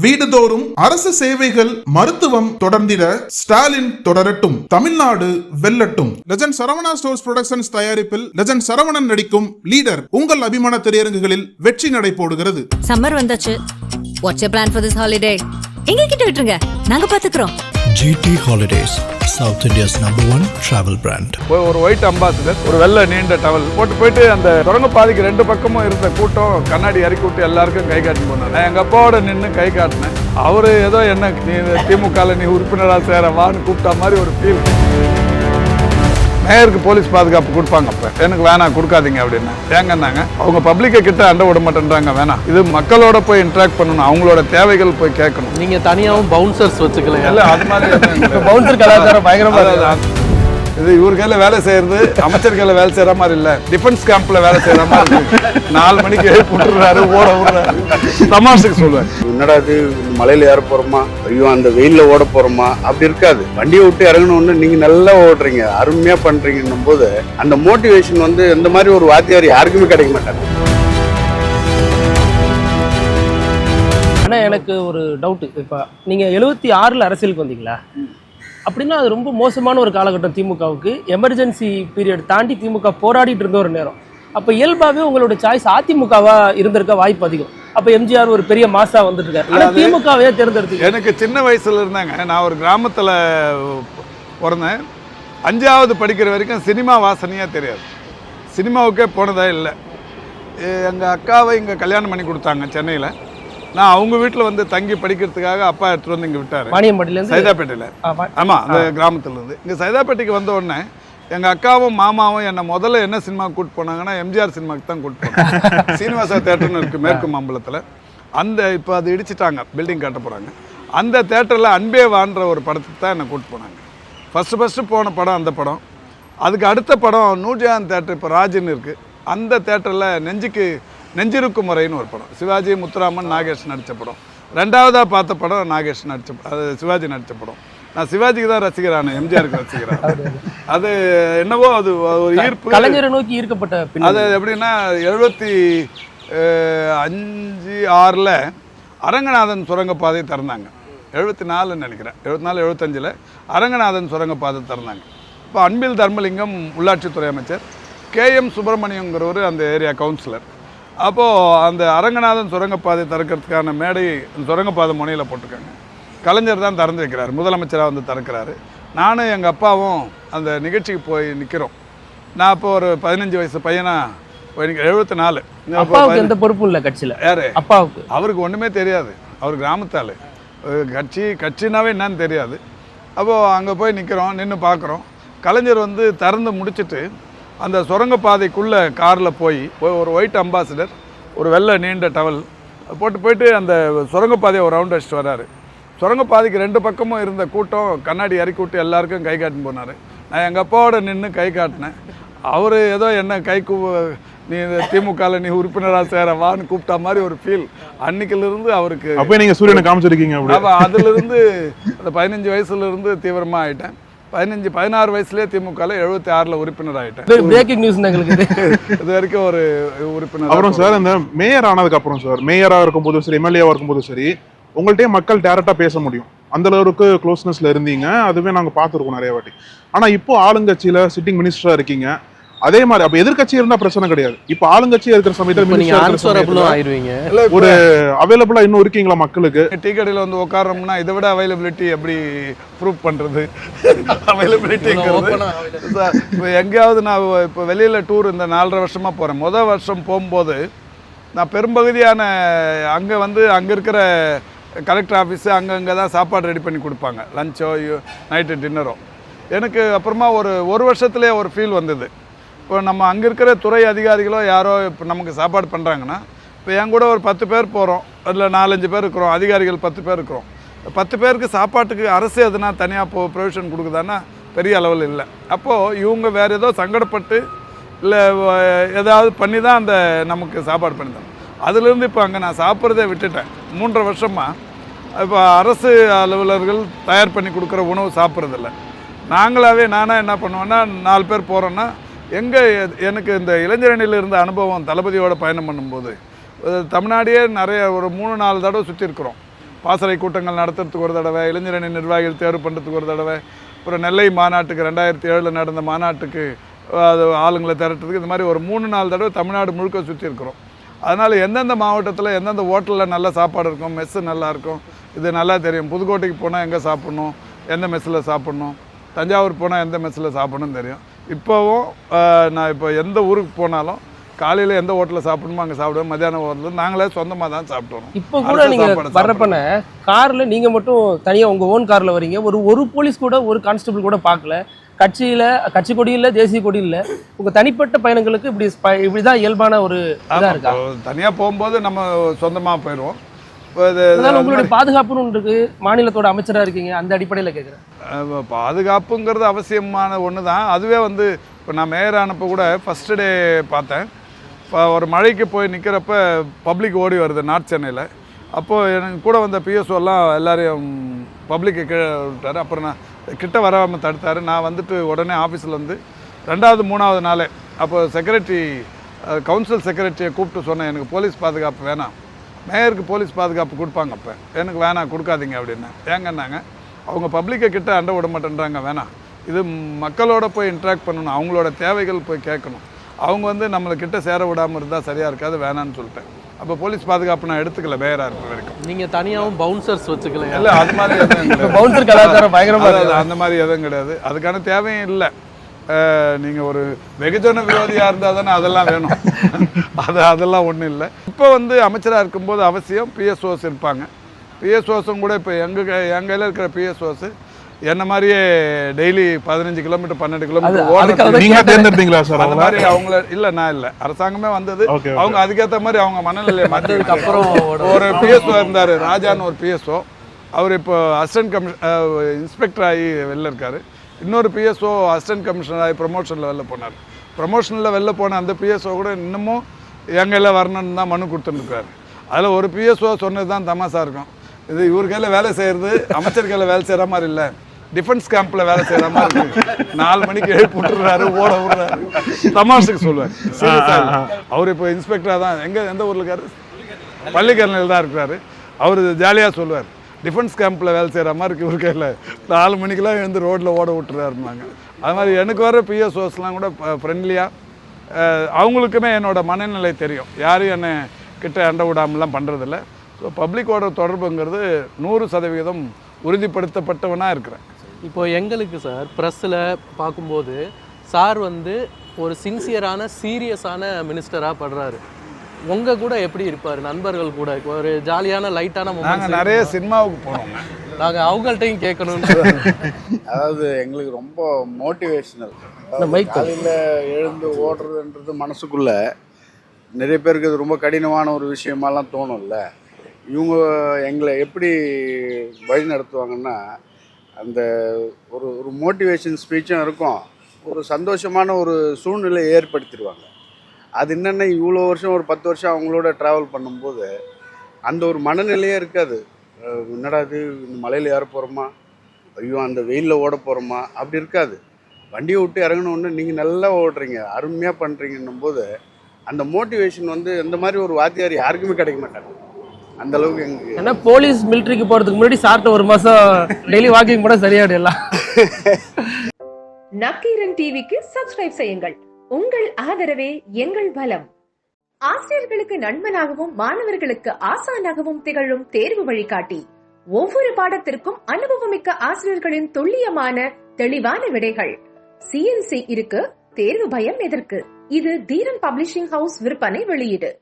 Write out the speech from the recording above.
வீடுதோறும் அரசு சேவைகள் மருத்துவம் தொடர்ந்திட ஸ்டாலின் தொடரட்டும், தமிழ்நாடு வெல்லட்டும். லெஜண்ட் சரவணா ஸ்டோர்ஸ் புரொடக்ஷன்ஸ் தயாரிப்பில் லெஜண்ட் சரவணன் நடிக்கும் லீடர் உங்கள் அபிமான திரையரங்குகளில் வெற்றி நடை போடுகிறது. சம்மர் வந்தாச்சு. What's your plan for this holiday? எங்க கிட்ட விட்டுருங்க, நாங்க பாத்துக்கிறோம். GT Holidays, South India's #1 travel brand. ஒரு ஒயிட் அம்பாசிடர், ஒரு வெள்ளை நீண்ட டவல் போயிட்டு அந்த சுரங்க பாதைக்கு ரெண்டு பக்கமும் இருந்த கூட்டம் கண்ணாடி இறக்கி விட்டு எல்லாருக்கும் கை காட்டி போனார். நான் எங்க அப்பாவோட நின்று கை காட்டினேன். அவரு ஏதோ என்ன நீ திமுக நீ உறுப்பினராக சேர வான்னு கூப்பிட்ட மாதிரி ஒரு ஃபீல். மேயருக்கு போலீஸ் பாதுகாப்பு கொடுப்பாங்க, அப்ப எனக்கு வேணாம் கொடுக்காதீங்க அப்படின்னு ஏங்கன்னாங்க. அவங்க பப்ளிக்கை கிட்ட அண்டை விட மாட்டேன்றாங்க. வேணாம், இது மக்களோட போய் இன்ட்ராக்ட் பண்ணணும், அவங்களோட தேவைகள் போய் கேட்கணும். நீங்க தனியாகவும் பவுன்சர்ஸ் வச்சுக்கல? இல்ல, அது மாதிரி பவுன்சர் கலாச்சாரம் பயங்கரமா. இது இவர் கையில வேலை செய்யறது அமைச்சர் கையில வேலை செய்யற மாதிரி இல்ல, டிஃபென்ஸ் கேம்ப்ல வேலை செய்யற மாதிரி இருக்கு. 4 மணிக்கு எழுப்பி விட்டுறாரு, ஓட விடுறாரு. தமாஷுக்கு சொல்லுவேன், என்னடா இது மலையில ஏற போறோமா, ஐயோ அந்த வெயில்ல ஓட போறோமா, அப்படி இருக்காது. வண்டியை விட்டு இறங்கணும்னு நீங்க நல்லா ஓடுறீங்க, அருமையா பண்றீங்கன்னும் போது அந்த மோட்டிவேஷன் இந்த மாதிரி ஒரு வாத்தியார் யாருக்குமே கிடைக்க மாட்டாங்க. ஆனா எனக்கு ஒரு டவுட், இப்ப நீங்க 76ல அரசியலுக்கு வந்தீங்களா? அப்படின்னா அது ரொம்ப மோசமான ஒரு காலகட்டம் திமுகவுக்கு. எமர்ஜென்சி பீரியட் தாண்டி திமுக போராடிட்டு இருந்த ஒரு நேரம். அப்ப இயல்பாவே உங்களோட சாய்ஸ் அதிமுகவா இருந்திருக்க வாய்ப்பு அதிகம். அப்ப எம்ஜிஆர் ஒரு பெரிய மாசா வந்துட்டு இருக்காரு, ஆனா திமுகவே தேர்ந்தெடுத்து. எனக்கு சின்ன வயசுல இருந்தாங்க, நான் ஒரு கிராமத்துல பிறந்தேன். 5வது படிக்கிற வரைக்கும் சினிமா வாசனையா தெரியாது, சினிமாவுக்கே போனதா இல்லை. எங்க அக்காவை இங்க கல்யாணம் பண்ணி கொடுத்தாங்க சென்னையில. நான் அவங்க வீட்டில் தங்கி படிக்கிறதுக்காக அப்பா எடுத்துட்டு வந்து இங்கே விட்டார், வாணியம்பாடியிலேருந்து. சைதாப்பேட்டையில். ஆமாம், அந்த கிராமத்துலேருந்து இங்கே சைதாப்பேட்டைக்கு வந்த உடனே எங்கள் அக்காவும் மாமாவும் என்னை முதல்ல என்ன சினிமாவுக்கு கூப்பிட்டு போனாங்கன்னா எம்ஜிஆர் சினிமாவுக்கு தான் கூப்பிட்டு போனாங்க. சீனிவாசா தேட்டர்னு இருக்குது மேற்கு மாம்பலத்தில். இப்போ அது இடிச்சிட்டாங்க, பில்டிங் கட்ட போகிறாங்க. அந்த தேட்டரில் அன்பே வான்ற ஒரு படத்துக்கு தான் என்னை கூப்பிட்டு போனாங்க. ஃபஸ்ட்டு போன படம் அந்த படம். அதுக்கு அடுத்த படம் நூர்ஜஹான் தேட்டர், இப்போ ராஜின்னு இருக்குது, அந்த தேட்டரில் நெஞ்சிருக்கும் முறைன்னு ஒரு படம், சிவாஜி, முத்துராமன், நாகேஷ் நடித்த படம். 2வதாக பார்த்த படம் நாகேஷ் நடித்த, அது சிவாஜி நடித்த படம். நான் சிவாஜிக்கு தான் ரசிக்கிறான், எம்ஜிஆருக்கு ரசிக்கிறான். அது என்னவோ அது ஒரு ஈர்ப்பு, கலைஞரை நோக்கி ஈர்க்கப்பட்ட. அது எப்படின்னா 75, 6ல் அரங்கநாதன் சுரங்கப்பாதை திறந்தாங்க. 74 நினைக்கிறேன், 74, 75ல் அரங்கநாதன் சுரங்கப்பாதை திறந்தாங்க. இப்போ அன்பில் தர்மலிங்கம் உள்ளாட்சித்துறை அமைச்சர், KM சுப்பிரமணியங்கிறவர் அந்த ஏரியா கவுன்சிலர். அப்போது அந்த அரங்கநாதன் சுரங்கப்பாதை திறக்கிறதுக்கான மேடை சுரங்கப்பாதை முனையில் போட்டிருக்காங்க. கலைஞர் தான் திறந்து வைக்கிறார், முதலமைச்சராக திறக்கிறாரு. நானும் எங்கள் அப்பாவும் அந்த நிகழ்ச்சிக்கு போய் நிற்கிறோம். நான் இப்போ ஒரு 15 வயசு பையனாக போய் 74. அப்பாவுக்கு எந்த பொறுப்பும் இல்லை கட்சியில். யார் அப்பாவுக்கு? அவருக்கு ஒன்றுமே தெரியாது, அவர் கிராமத்தால். கட்சினாவே என்னன்னு தெரியாது. அப்போது அங்கே போய் நிற்கிறோம், நின்று பார்க்குறோம். கலைஞர் திறந்து முடிச்சுட்டு அந்த சுரங்கப்பாதைக்குள்ளே காரில் போய் ஒரு ஒயிட் அம்பாசிடர், ஒரு வெள்ளை நீண்ட டவல் போயிட்டு அந்த சுரங்கப்பாதையை ஒரு ரவுண்ட் அடிச்சுட்டு வர்றாரு. சுரங்கப்பாதைக்கு ரெண்டு பக்கமும் இருந்த கூட்டம் கண்ணாடி இறக்கி விட்டு எல்லாருக்கும் கை காட்டி போனார். நான் எங்கள் அப்பாவோட நின்று கை காட்டினேன். அவர் ஏதோ என்ன நீ திமுக நீ உறுப்பினராக சேர வான்னு கூப்பிட்ட மாதிரி ஒரு ஃபீல். அன்னைக்கிலிருந்து அவருக்கு அப்போ நீங்கள் சூரியனை காமிச்சிருக்கீங்க. அப்போ அதுலேருந்து அந்த 15 வயசுலேருந்து தீவிரமாக ஆகிட்டேன். 16 வயசுலேயே திமுகவில் 76ல் உறுப்பினர் ஆகிட்டேன். பிரேக்கிங் நியூஸ் எங்களுக்கு இது வரைக்கும் ஒரு உறுப்பினர். அப்புறம் சார், இந்த மேயர் ஆனதுக்கு அப்புறம் சார், மேயராக இருக்கும்போதும் சரி, எம்எல்ஏவாக இருக்கும்போதும் சரி, உங்கள்கிட்டயே மக்கள் டேரக்டா பேச முடியும். அந்த அளவுக்கு க்ளோஸ்னஸ்ல இருந்தீங்க, அதுவே நாங்கள் பார்த்துருக்கோம் நிறைய வாட்டி. ஆனால் இப்போ ஆளுங்கட்சியில் சிட்டிங் மினிஸ்டரா இருக்கீங்க. அதே மாதிரி அப்ப எதிர்கட்சி இருந்தா பிரச்சனை கிடையாது. இப்ப ஆளுங்கட்சி இருக்கிற சமயத்துல ஒரு அவைலபிளா இன்னும் இருக்கீங்களா மக்களுக்கு? டீ கடையில உட்காரோம்னா இதை விட அவைலபிலிட்டி எப்படி ப்ரூவ் பண்றது? அவைலபிலிட்டி எங்கேயாவது நான் இப்போ வெளியில டூர் இந்த 4.5 வருஷமா போறேன். முதல் வருஷம் போகும்போது நான் பெரும்பகுதியான அங்கே இருக்கிற கலெக்டர் ஆஃபீஸு அங்கங்கே தான் சாப்பாடு ரெடி பண்ணி கொடுப்பாங்க, லஞ்சோ நைட்டு டின்னரோ. எனக்கு அப்புறமா ஒரு வருஷத்துலேயே ஒரு ஃபீல் வந்தது. இப்போ நம்ம அங்கே இருக்கிற துறை அதிகாரிகளோ யாரோ இப்போ நமக்கு சாப்பாடு பண்ணுறாங்கன்னா, இப்போ என் கூட ஒரு 10 பேர் போகிறோம், அதில் 4-5 பேர் இருக்கிறோம், அதிகாரிகள் 10 பேர் இருக்கிறோம். 10 பேருக்கு சாப்பாட்டுக்கு அரசு எதுனா தனியாக ப்ரொவிஷன் கொடுக்குதான்னா பெரிய அளவில் இல்லை. அப்போது இவங்க வேறு ஏதோ சங்கடப்பட்டு இல்லை ஏதாவது பண்ணி தான் அந்த நமக்கு சாப்பாடு பண்ணி தரோம். அதுலேருந்து இப்போ அங்கே நான் சாப்பிட்றதே விட்டுட்டேன். 3.5 வருஷமாக இப்போ அரசு அலுவலர்கள் தயார் பண்ணி கொடுக்குற உணவு சாப்பிட்றதில்ல. நானாக என்ன பண்ணுவேன்னா, 4 பேர் போகிறோன்னா எனக்கு இந்த இளைஞரணியில் இருந்த அனுபவம், தளபதியோட பயணம் பண்ணும்போது தமிழ்நாடே நிறைய ஒரு 3-4 தடவை சுற்றி இருக்கிறோம். பாசறை கூட்டங்கள் நடத்துறதுக்கு ஒரு தடவை, இளைஞரணி நிர்வாகிகள் தேர்வு பண்ணுறதுக்கு ஒரு தடவை, அப்புறம் நெல்லை மாநாட்டுக்கு 2007 நடந்த மாநாட்டுக்கு அது ஆளுங்களை திரட்டுறதுக்கு, இந்த மாதிரி ஒரு 3-4 தடவை தமிழ்நாடு முழுக்க சுற்றி இருக்கிறோம். அதனால் எந்தெந்த மாவட்டத்தில் எந்தெந்த ஹோட்டலில் நல்ல சாப்பாடு இருக்கும், மெஸ்ஸு நல்லாயிருக்கும், இது நல்லா தெரியும். புதுக்கோட்டைக்கு போனால் எங்கே சாப்பிட்ணும், எந்த மெஸ்ஸில் சாப்பிட்ணும், தஞ்சாவூர் போனால் எந்த மெஸ்ஸில் சாப்பிட்ணுன்னு தெரியும். இப்போவும் நான் இப்போ எந்த ஊருக்கு போனாலும் காலையில் எந்த ஹோட்டலில் சாப்பிடணுமோ அங்கே சாப்பிடுவோம். மத்தியானம் ஹோட்டலில் நாங்களே சொந்தமாக தான் சாப்பிடுவோம். இப்போ கூட நீங்கள் வர்றப்பன காரில் நீங்கள் மட்டும் தனியாக உங்கள் ஓன் காரில் வரீங்க, ஒரு போலீஸ் கூட ஒரு கான்ஸ்டபிள் கூட பார்க்கல, கட்சி கொடி இல்லை, தேசிய கொடி இல்லை. உங்கள் தனிப்பட்ட பயணங்களுக்கு இப்படிதான் இயல்பான ஒரு இதாக இருக்கா? தனியாக போகும்போது நம்ம சொந்தமாக போயிடுவோம். உங்களுடைய பாதுகாப்புன்னு ஒன்று இருக்கு, மாநிலத்தோட அமைச்சராக இருக்கீங்க, அந்த அடிப்படையில் கேட்குறேன். பாதுகாப்புங்கிறது அவசியமான ஒன்று தான். அதுவே வந்து இப்போ நான் மேயர் ஆனப்போ கூட ஃபஸ்ட்டு டே பார்த்தேன். இப்போ ஒரு மழைக்கு போய் நிற்கிறப்ப பப்ளிக் ஓடி வருது நார்த் சென்னையில். அப்போது எனக்கு கூட வந்த பிஎஸ்ஓலாம் எல்லாரையும் பப்ளிக்கை கீழே விட்டார். அப்புறம் நான் கிட்ட வராமல் தடுத்தார். நான் வந்துட்டு உடனே ஆஃபீஸில் வந்து 2வது 3வது நாளே அப்போ செக்ரட்டரி கவுன்சில் செக்ரட்டரியை கூப்பிட்டு சொன்னேன், எனக்கு போலீஸ் பாதுகாப்பு வேணாம், மேயருக்கு போலீஸ் பாதுகாப்பு கொடுப்பாங்க, அப்போ எனக்கு வேணாம் கொடுக்காதீங்க அப்படின்னு. ஏங்கன்னாங்க, அவங்க பப்ளிக்கை கிட்ட அண்டை விட மாட்டேன்றாங்க, வேணாம், இது மக்களோட போய் இன்ட்ராக்ட் பண்ணணும், அவங்களோட தேவைகள் போய் கேட்கணும், அவங்க வந்து நம்மளுக்கிட்ட சேர விடாமல் இருந்தால் சரியாக இருக்காது, வேணான்னு சொல்லிட்டேன். அப்போ போலீஸ் பாதுகாப்பு நான் எடுத்துக்கல மேயராக இருக்கிற வரைக்கும். நீங்கள் தனியாகவும் பவுன்சர்ஸ் வச்சுக்கல? இல்லை, அது மாதிரி எதுவும் பவுன்சர் கலாச்சாரம் பயங்கரமாக அந்த மாதிரி எதுவும் கிடையாது. அதுக்கான தேவையும் இல்லை. நீங்கள் ஒரு வெகுஜன விரோதியாக இருந்தால் தானே அதெல்லாம் வேணும். அதெல்லாம் ஒன்றும் இல்லை. இப்போ வந்து அமைச்சராக இருக்கும்போது அவசியம் பிஎஸ்ஓஸ் இருப்பாங்க. பிஎஸ்ஓஸும் கூட இப்போ எங்கள் கையில் இருக்கிற பிஎஸ்ஓஸ் என்ன மாதிரியே டெய்லி 15 கிலோமீட்டர் 12 கிலோமீட்டர் நீங்க தேர்ந்தெடுத்தீங்களா சார்? அந்த மாதிரி அவங்கள நான் இல்லை, அரசாங்கமே வந்தது. அவங்க அதுக்கேற்ற மாதிரி அவங்க மனநிலையை மாற்றதுக்கு அப்புறம் ஒரு பிஎஸ்ஓ இருந்தார், ராஜான்னு ஒரு பிஎஸ்ஓ. அவர் இப்போ அசிஸ்டன்ட் இன்ஸ்பெக்டர் ஆகி வெளில இருக்கார். இன்னொரு பிஎஸ்ஓ அசிஸ்டன்ட் கமிஷனர் ஆகி ப்ரொமோஷனில் வெளில போனார். ப்ரொமோஷனில் வெளில போன அந்த பிஎஸ்ஓ கூட இன்னமும் எங்கையில் வரணும்னு தான் மனு கொடுத்துருக்காரு. அதில் ஒரு பிஎஸ்ஓ சொன்னது தான் தமாசா இருக்கும், இது இவர் கையில் வேலை செய்கிறது அமைச்சர் கையில் வேலை செய்கிற மாதிரி இல்லை, டிஃபென்ஸ் கேம்பில் வேலை செய்கிற மாதிரி இருக்கு. 4 மணிக்கு எழுப்பி விட்டுறாரு, ஓட விடுறாரு, தமாஷுக்கு சொல்லுவார். அவர் இப்போ இன்ஸ்பெக்டராக தான் எந்த ஊரில் இருக்காரு, பள்ளிக்கரணையில் தான் இருக்கிறாரு. அவர் ஜாலியாக சொல்லுவார், டிஃபென்ஸ் கேம்பில் வேலை செய்கிற மாதிரி இருக்கு இவர் கையில், 4 மணிக்கெலாம் எழுந்து ரோட்டில் ஓட விட்டுறாருனாங்க. அது மாதிரி எனக்கு வர பிஎஸ்ஓஸ்லாம் கூட ஃப்ரெண்ட்லியாக, அவங்களுக்குமே என்னோட மனநிலை தெரியும், யாரும் என்னை கிட்ட அண்டை விடாமலாம் பண்ணுறதில்ல. ஸோ பப்ளிக்கோட தொடர்புங்கிறது 100% உறுதிப்படுத்தப்பட்டவனாக இருக்கிறேன். இப்போ எங்களுக்கு சார் ப்ரெஸ்ஸில் பார்க்கும்போது சார் வந்து ஒரு சின்சியரான சீரியஸான மினிஸ்டராக படுறாரு. உங்கள் கூட எப்படி இருப்பார்? நண்பர்கள் கூட ஒரு ஜாலியான லைட்டான நாங்கள் நிறைய சினிமாவுக்கு போனோம், நாங்கள் அவங்கள்ட்டையும் கேட்கணும்னு. அதாவது எங்களுக்கு ரொம்ப மோட்டிவேஷனல். காலையில் எழுந்து ஓடுறதுன்றது மனசுக்குள்ள நிறைய பேருக்கு அது ரொம்ப கடினமான ஒரு விஷயமாலாம் தோணும்ல. இவங்க எங்களை எப்படி வழி நடத்துவாங்கன்னா, அந்த ஒரு மோட்டிவேஷன் ஸ்பீச்சும் இருக்கும், ஒரு சந்தோஷமான ஒரு சூழ்நிலையை ஏற்படுத்திடுவாங்க. அது என்னென்ன இவ்வளோ வருஷம் ஒரு 10 வருஷம் அவங்களோட ட்ராவல் பண்ணும்போது அந்த ஒரு மனநிலையே இருக்காது. என்னடா இது, இந்த மலையில் ஏற போகிறோமா, ஐயோ அந்த வெயிலில் ஓட போகிறோமா, அப்படி இருக்காது. வண்டியை விட்டு இறங்கணுன்னு நீங்கள் நல்லா ஓடுறீங்க, அருமையாக பண்ணுறீங்கன்னும் போது அந்த மோட்டிவேஷன் வந்து இந்த மாதிரி ஒரு வாத்தியார் யாருக்குமே கிடைக்க மாட்டாங்க. அந்த அளவுக்கு எங்களுக்கு ஏன்னா போலீஸ் மிலிட்டரிக்கு போகிறதுக்கு முன்னாடி சாப்பிட்ட 1 மாதம் டெய்லி வாக்கிங் கூட சரியாயிடலாம். நக்கீரன் டிவிக்கு சப்ஸ்கிரைப் செய்யுங்கள். உங்கள் ஆதரவே எங்கள் பலம். ஆசிரியர்களுக்கு நண்பனாகவும் மாணவர்களுக்கு ஆசானாகவும் திகழும் தேர்வு வழிகாட்டி. ஒவ்வொரு பாடத்திற்கும் அனுபவமிக்க ஆசிரியர்களின் துல்லியமான தெளிவான விடைகள். CNC இருக்கு, தேர்வு பயம் எதற்கு? இது தீரன் பப்ளிஷிங் ஹவுஸ் விற்பனை வெளியீடு.